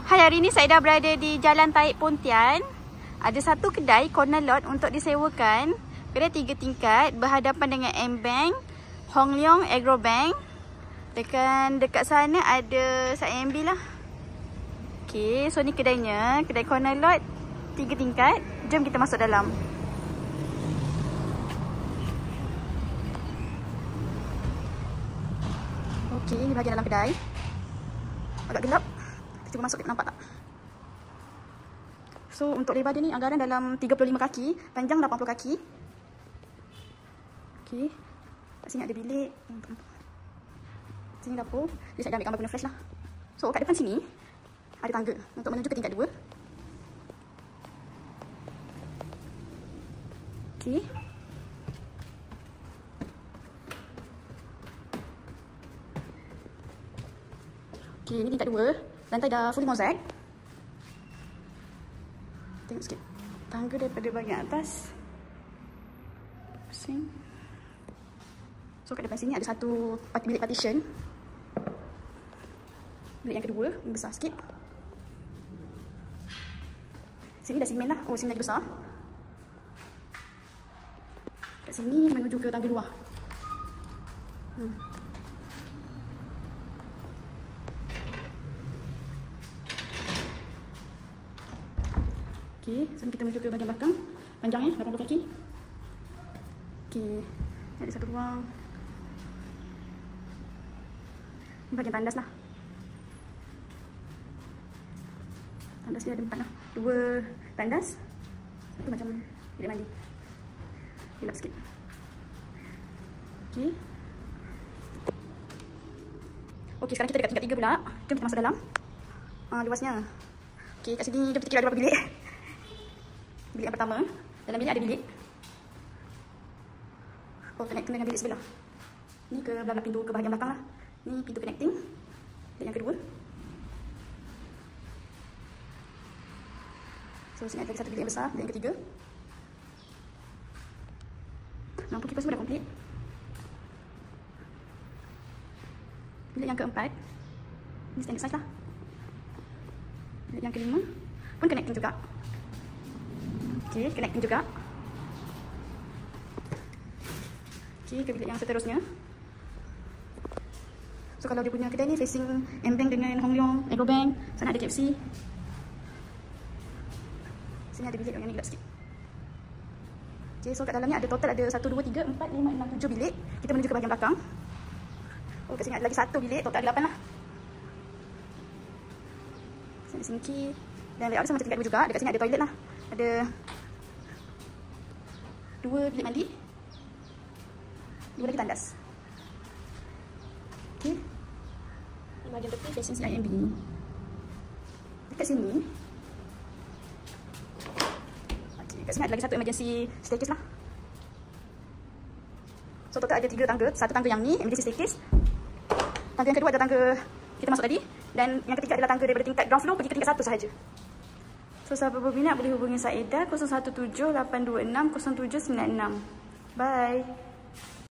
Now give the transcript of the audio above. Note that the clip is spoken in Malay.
Hai, hari ini saya dah berada di Jalan Taik Pontian. Ada satu kedai corner lot untuk disewakan. Kedai 3 tingkat berhadapan dengan M-Bank, Hong Leong Agro Bank. Dekat sana ada Sat MB lah. Okay, so ni kedainya. Kedai corner lot 3 tingkat. Jom kita masuk dalam. Okay, ini bahagian dalam kedai. Agak gelap. Kita cuba masuk, nampak tak? So, untuk lebar dia ni anggaran dalam 35 kaki, panjang 80 kaki. Okay. Kat sini ada bilik. Sini dapur. Jadi saya dah ambil gambar guna flash lah. So, kat depan sini ada tangga untuk menuju ke tingkat 2. Okay. Okay, ni tingkat 2. Lantai dah fully mozaik. Tengok sikit. Tangga daripada bahagian atas. Pusing. So, kat depan sini ada satu bilik partition. Bilik yang kedua, yang besar sikit. Sini dah simen lah. Oh, sini lagi besar. Kat sini menuju ke tangga luar. Okay, sekarang kita menuju ke bahagian belakang. Panjangnya 80 kaki. Okay, ada satu ruang. Ini bahagian tandas lah. Tandas dia ada 4 lah. 2 tandas. Satu macam bilik mandi. Gelap sikit. Okay. Okay, sekarang kita dekat tingkat 3 pula. Jom kita masuk dalam. Luasnya. Okay, kat sini jom kita kira ada berapa bilik. Bilik yang pertama. Dalam bilik ada bilik. Oh, connecting dengan bilik sebelah. Ni ke belah pintu ke bahagian belakang lah. Ni pintu connecting. Bilik yang kedua. So, sini ada lagi satu bilik yang besar. Bilik yang ketiga. Lampu kipas semua dah komplit. Bilik yang keempat. Ni standard size lah. Bilik yang kelima pun connecting juga. Okay, connecting juga. Okay, ke bilik yang seterusnya. So, kalau dia punya kedai ni facing M-Bank dengan Hong Leong Agro Bank. Sana ada KFC. Sini ada bilik yang ni gelap sikit. Okay, so kat dalamnya ada total ada 1, 2, 3, 4, 5, 6, 7 bilik. Kita menuju ke bahagian belakang. Oh, kat sini ada lagi satu bilik. Total ada 8 lah. Sini ada sinki. Dan layout sama macam tingkat 2 juga. Dekat sini ada toilet lah. Ada 2 bilik mandi. 2 lagi tandas. Okay. Bahagian tepi facing CIMB. Dekat sini. Okay, dekat sini ada lagi satu emergency staircase lah. So total ada 3 tangga. Satu tangga yang ni, emergency staircase. Tangga yang kedua ada tangga kita masuk tadi. Dan yang ketiga adalah tangga daripada tingkat ground floor pergi ke tingkat 1 sahaja. So, siapa berminat boleh hubungi Saedah 017 826 0796. Bye.